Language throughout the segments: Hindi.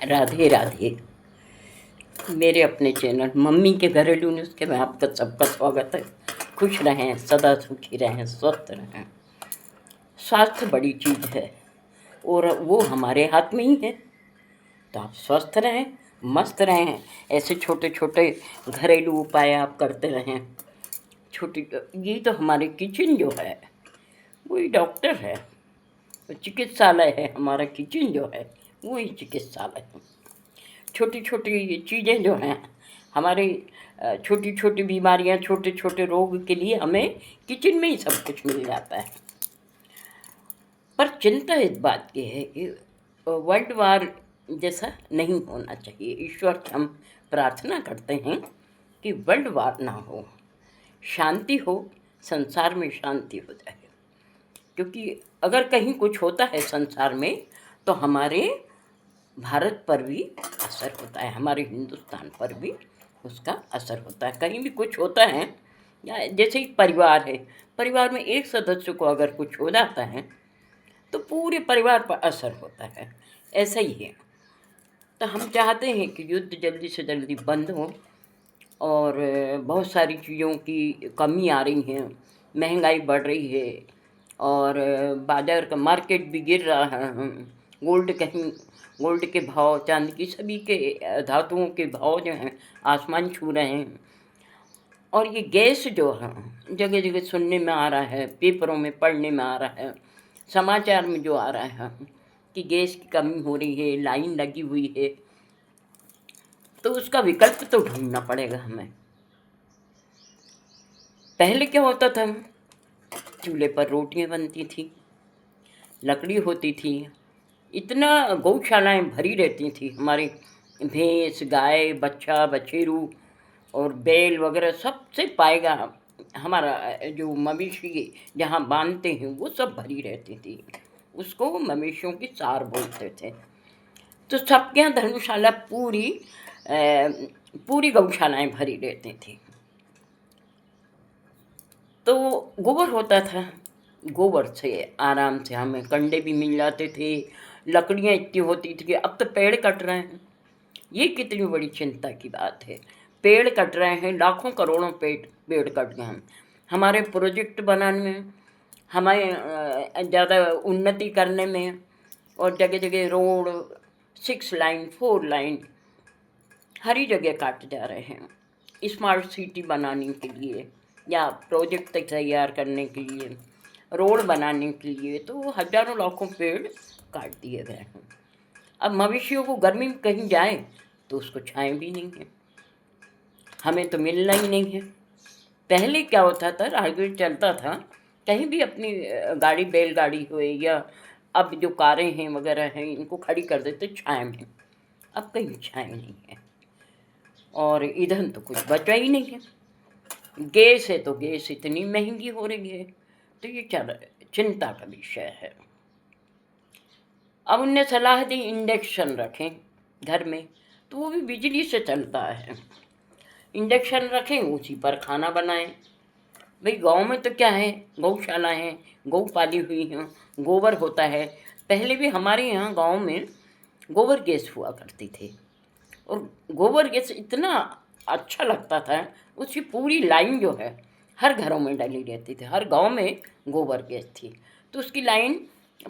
राधे राधे। मेरे अपने चैनल मम्मी के घरेलू नुस्खे में आपका सबका स्वागत है। खुश रहें, सदा सुखी रहें, स्वस्थ रहें। स्वास्थ्य बड़ी चीज़ है और वो हमारे हाथ में ही है। तो आप स्वस्थ रहें, मस्त रहें। ऐसे छोटे छोटे घरेलू उपाय आप करते रहें। छोटी ये तो हमारे किचन जो है वही डॉक्टर है, चिकित्सालय है। हमारा किचन जो है वही चिकित्सालय है। छोटी छोटी चीज़ें जो हैं हमारी, छोटी छोटी बीमारियां, छोटे छोटे रोग के लिए हमें किचन में ही सब कुछ मिल जाता है। पर चिंता इस बात की है कि वर्ल्ड वार जैसा नहीं होना चाहिए। ईश्वर से हम प्रार्थना करते हैं कि वर्ल्ड वार ना हो, शांति हो, संसार में शांति हो जाए। क्योंकि अगर कहीं कुछ होता है संसार में तो हमारे भारत पर भी असर होता है, हमारे हिंदुस्तान पर भी उसका असर होता है। कहीं भी कुछ होता है, या जैसे एक परिवार है, परिवार में एक सदस्य को अगर कुछ हो जाता है तो पूरे परिवार पर असर होता है। ऐसा ही है। तो हम चाहते हैं कि युद्ध जल्दी से जल्दी बंद हो। और बहुत सारी चीज़ों की कमी आ रही है, महंगाई बढ़ रही है और बाज़ार का मार्केट भी गिर रहा है। गोल्ड के भाव, चांदी की, सभी के धातुओं के भाव जो हैं आसमान छू रहे हैं। और ये गैस जो है जगह जगह सुनने में आ रहा है, पेपरों में पढ़ने में आ रहा है, समाचार में जो आ रहा है कि गैस की कमी हो रही है, लाइन लगी हुई है। तो उसका विकल्प तो ढूंढना पड़ेगा हमें। पहले क्या होता था, चूल्हे पर रोटियां बनती थी, लकड़ी होती थी, इतना गौशालाएं भरी रहती थी। हमारी भैंस, गाय, बच्चा, बछेरू और बैल वगैरह सबसे पाएगा। हमारा जो मवेशी जहाँ बांधते हैं वो सब भरी रहती थी। उसको मवेशियों की सार बोलते थे। तो सबके यहाँ धर्मशाला पूरी गौशालाएं भरी रहती थी। तो गोबर होता था, गोबर से आराम से हमें कंडे भी मिल जाते थे। लकड़ियाँ इतनी होती थी कि अब तो पेड़ कट रहे हैं। ये कितनी बड़ी चिंता की बात है। पेड़ कट रहे हैं, लाखों करोड़ों पेड़ कट गए हैं। हमारे प्रोजेक्ट बनाने में, हमें ज़्यादा उन्नति करने में, और जगह जगह रोड 6 लाइन 4 लाइन हर ही जगह काटे जा रहे हैं स्मार्ट सिटी बनाने के लिए या प्रोजेक्ट तैयार करने के लिए, रोड बनाने के लिए। तो हजारों लाखों पेड़ काट दिए गए हैं। अब मवेशियों को गर्मी में कहीं जाए तो उसको छाएं भी नहीं है, हमें तो मिलना ही नहीं है। पहले क्या होता था, राहगीर चलता था कहीं भी, अपनी गाड़ी, बैलगाड़ी हो या अब जो कारें हैं वगैरह हैं, इनको खड़ी कर देते छाया में। अब कहीं छाए नहीं है और ईंधन तो कुछ बचा ही नहीं है। गैस है तो गैस इतनी महंगी हो रही है। तो ये चिंता का विषय है। अब उनने सलाह दी इंडक्शन रखें घर में, तो वो भी बिजली से चलता है। इंडक्शन रखें, उसी पर खाना बनाएं। भाई गांव में तो क्या है, गौशाला है, गौ पाली हुई हैं, गोबर होता है। पहले भी हमारे यहाँ गांव में गोबर गैस हुआ करती थी और गोबर गैस इतना अच्छा लगता था। उसकी पूरी लाइन जो है हर घरों में डली रहती थी, हर गांव में गोबर गैस थी। तो उसकी लाइन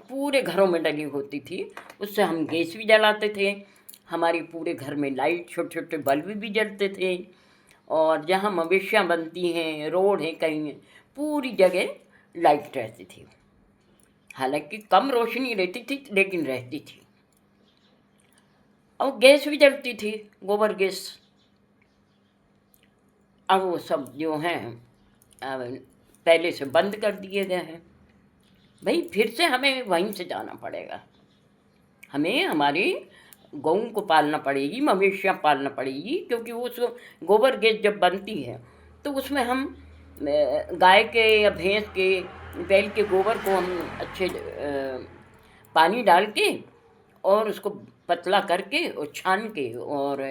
पूरे घरों में डली होती थी। उससे हम गैस भी जलाते थे, हमारी पूरे घर में लाइट, छोटे छोटे बल्ब भी जलते थे। और जहाँ मवेशियाँ बनती हैं, रोड है कहीं, पूरी जगह लाइट रहती थी। हालांकि कम रोशनी रहती थी लेकिन रहती थी। और गैस भी जलती थी, गोबर गैस। अब वो सब जो हैं पहले से बंद कर दिए गए हैं। भाई फिर से हमें वहीं से जाना पड़ेगा। हमें हमारी गऊ को पालना पड़ेगी, मवेशियाँ पालना पड़ेगी। क्योंकि उस गोबर गैस जब बनती है तो उसमें हम गाय के या भैंस के, बैल के गोबर को हम अच्छे पानी डाल के और उसको पतला करके और छान के और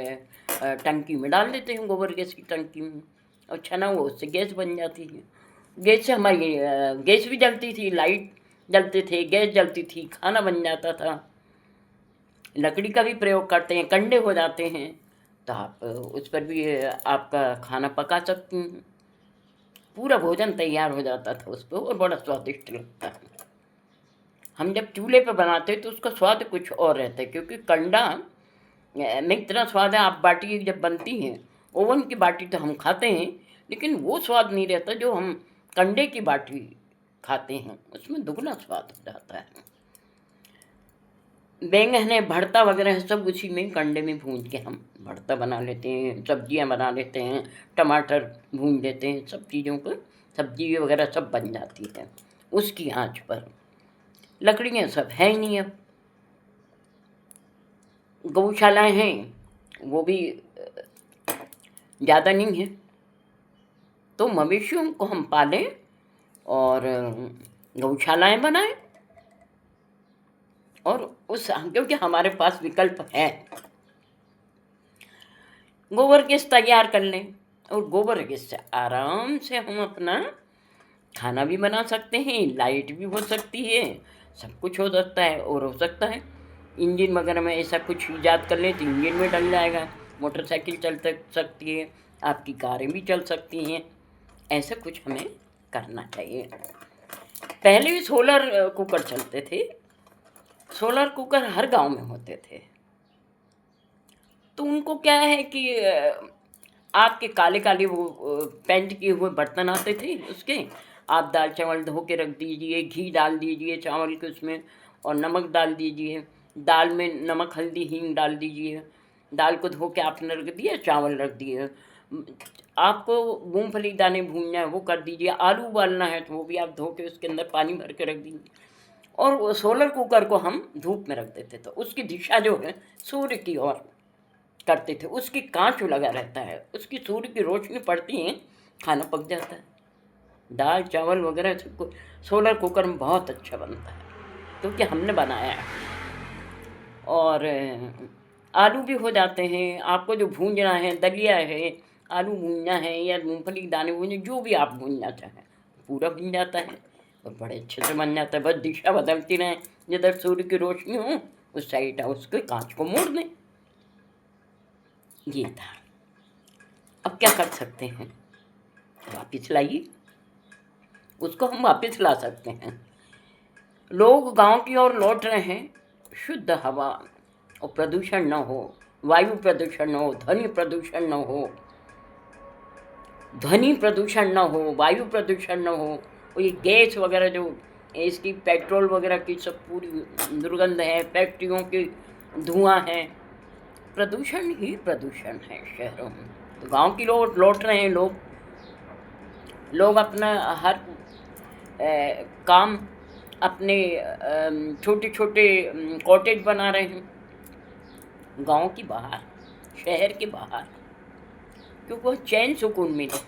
टंकी में डाल देते हैं, गोबर गैस की टंकी में। और छना हुआ उससे गैस बन जाती है। गैस से हमारी गैस भी जलती थी, लाइट जलते थे, गैस जलती थी, खाना बन जाता था। लकड़ी का भी प्रयोग करते हैं, कंडे हो जाते हैं, तो आप उस पर भी आपका खाना पका सकती हैं। पूरा भोजन तैयार हो जाता था उस पर और बड़ा स्वादिष्ट लगता है। हम जब चूल्हे पे बनाते तो उसका स्वाद कुछ और रहता है, क्योंकि कंडा में इतना स्वाद है। आप बाटी जब बनती है, ओवन की बाटी तो हम खाते हैं, लेकिन वो स्वाद नहीं रहता जो हम कंडे की बाटी खाते हैं, उसमें दुगना स्वाद हो जाता है। बैंगन है, भरता वगैरह है, सब उसी में कंडे में भून के हम भरता बना लेते हैं, सब्जियां बना लेते हैं, टमाटर भून लेते हैं, सब चीज़ों पर सब्जी वगैरह सब बन जाती है उसकी आंच पर। लकड़ियाँ सब है ही नहीं अब। गौशालाएं हैं, वो भी ज़्यादा नहीं है, तो मवेशियों को हम पालें और गौशालाएं बनाएं, और उस क्योंकि हमारे पास विकल्प है। गोबर गैस तैयार कर लें, और गोबर गैस से आराम से हम अपना खाना भी बना सकते हैं, लाइट भी हो सकती है, सब कुछ हो सकता है। और हो सकता है इंजन वगैरह में ऐसा कुछ ईजाद कर लें तो इंजन में डल जाएगा, मोटरसाइकिल चल सकती है, आपकी कारें भी चल सकती हैं। ऐसा कुछ हमें करना चाहिए। पहले भी सोलर कुकर चलते थे, सोलर कुकर हर गांव में होते थे, तो उनको क्या है कि आपके काले काले वो पेंट किए हुए बर्तन आते थे उसके। आप दाल चावल धो के रख दीजिए, घी डाल दीजिए चावल के उसमें, और नमक डाल दीजिए, दाल में नमक हल्दी हींग डाल दीजिए, दाल को धो के आपने रख दिया, चावल रख दिए। आपको मूंगफली दाने भूनना है वो कर दीजिए, आलू उबालना है तो वो भी आप धो के उसके अंदर पानी भर के रख दीजिए। और वो सोलर कुकर को हम धूप में रख देते, तो उसकी दिशा जो है सूर्य की ओर करते थे, उसकी कांच लगा रहता है, उसकी सूर्य की रोशनी पड़ती है, खाना पक जाता है। दाल चावल वगैरह सबको सोलर कुकर में बहुत अच्छा बनता है, क्योंकि हमने बनाया है। और आलू भी हो जाते हैं, आपको जो भूंजना है, दलिया है, आलू भूनना है या मूंगफली के दाने भूनने, जो भी आप भूनना चाहें पूरा भून जाता है और बड़े अच्छे से बन जाता है। बस दिशा बदलती रहें, जिधर सूर्य की रोशनी हो उस साइड उसके कांच को मोड़ दें। ये था। अब क्या कर सकते हैं, वापिस लाइए, उसको हम वापिस ला सकते हैं। लोग गांव की ओर लौट रहे हैं, शुद्ध हवा और प्रदूषण न हो, वायु प्रदूषण न हो, ध्वनि प्रदूषण न हो, वायु प्रदूषण न हो। और ये गैस वगैरह जो इसकी पेट्रोल वगैरह की सब पूरी दुर्गंध है, फैक्ट्रियों की धुआं है, प्रदूषण ही प्रदूषण है शहरों में। तो गांव की लोग लौट रहे हैं, लोग अपना हर काम अपने छोटे छोटे कॉटेज बना रहे हैं गांव की बाहर, शहर के बाहर, क्योंकि वो चैन सुकून मिले।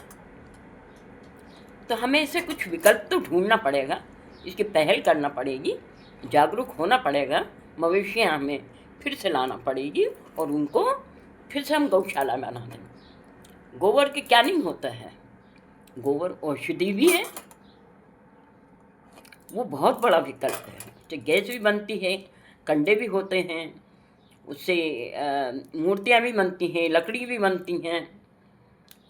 तो हमें ऐसे कुछ विकल्प तो ढूंढना पड़ेगा, इसकी पहल करना पड़ेगी, जागरूक होना पड़ेगा, मवेशियाँ हमें फिर से लाना पड़ेगी और उनको फिर से हम गौशाला में बना दें। गोबर के क्या नहीं होता है, गोबर औषधि भी है, वो बहुत बड़ा विकल्प है। उससे गैस भी बनती है, कंडे भी होते हैं, उससे मूर्तियाँ भी बनती हैं, लकड़ी भी बनती हैं,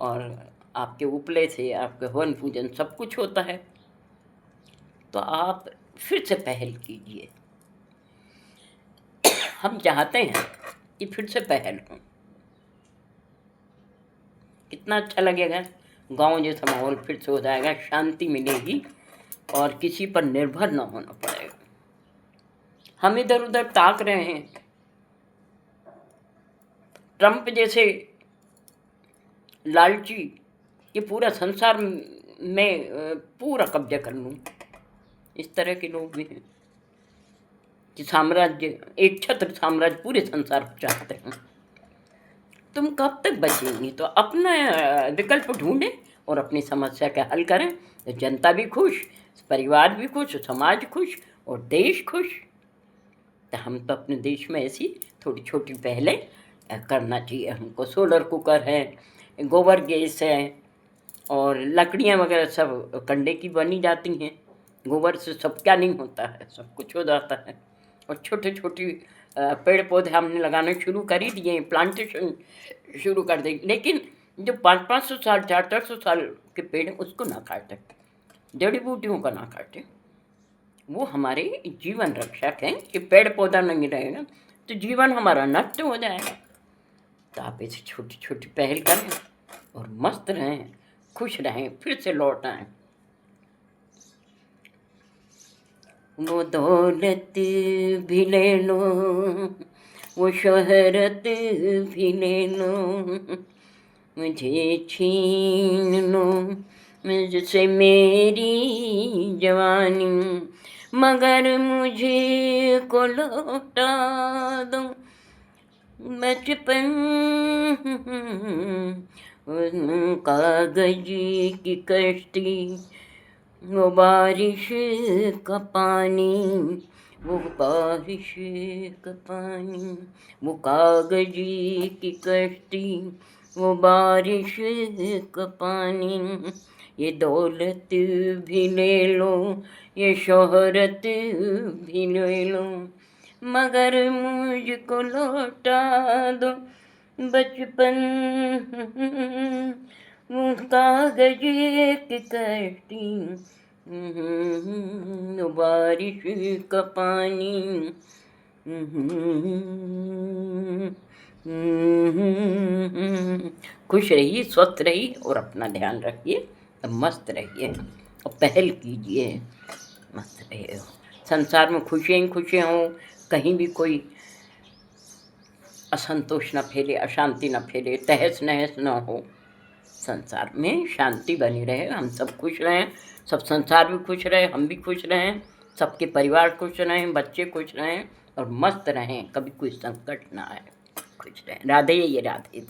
और आपके उपले से आपके हवन पूजन सब कुछ होता है। तो आप फिर से पहल कीजिए, हम चाहते हैं कि फिर से पहल हो। कितना अच्छा लगेगा, गांव जैसा माहौल फिर से हो जाएगा, शांति मिलेगी और किसी पर निर्भर न होना पड़ेगा। हम इधर उधर ताक रहे हैं, ट्रम्प जैसे लालची कि पूरा संसार में पूरा कब्जा कर लूँ, इस तरह के लोग भी हैं कि साम्राज्य, एक छत्र साम्राज्य पूरे संसार पर चाहते हैं। तुम कब तक बचेंगी? तो अपना विकल्प ढूंढें और अपनी समस्या का हल करें, तो जनता भी खुश, परिवार भी खुश, समाज खुश और देश खुश। तो हम तो अपने देश में ऐसी थोड़ी छोटी पहलें करना चाहिए हमको। सोलर कुकर है, गोबर गैस है, और लकड़ियाँ वगैरह सब कंडे की बनी जाती हैं। गोबर से सब क्या नहीं होता है, सब कुछ हो जाता है। और छोटी छोटी पेड़ पौधे हमने लगाना शुरू कर ही दिए हैं, प्लांटेशन शुरू कर देंगे, लेकिन जो 500-500 साल 400-400 साल के पेड़ हैं उसको ना काटें, जड़ी बूटियों का ना काटें। वो हमारे जीवन रक्षक हैं कि पेड़ पौधा नहीं रहेगा तो जीवन हमारा नष्ट हो जाएगा। तो आप ऐसे छोटी छोटी पहल करें और मस्त रहें, खुश रहें, फिर से लौट आएँ। वो दौलत भी ले लो, वो शोहरत भी ले लो, मुझे छीन लो मुझसे मेरी जवानी, मगर मुझे को लौटा दो बचपन, उन कागज की कश्ती, वो बारिश का पानी, वो बारिश का पानी, वो कागजी की कश्ती, वो बारिश का पानी, ये दौलत भी ले लो, ये शोहरत भी ले लो, मगर मुझको लौटा दो बचपन, वो कागज की कश्ती, बारिश का पानी। खुश रहिए, स्वस्थ रहिए और अपना ध्यान रखिए, मस्त रहिए और पहल कीजिए, मस्त रहिए। संसार में खुशियाँ ही खुशियाँ हों, कहीं भी कोई असंतोष न फैले, अशांति न फैले, तहस नहस न हो, संसार में शांति बनी रहे, हम सब खुश रहें, सब संसार भी खुश रहे, हम भी खुश रहें, सबके परिवार खुश रहें, बच्चे खुश रहें और मस्त रहें, कभी कोई संकट ना आए, खुश रहें। राधे ये राधे।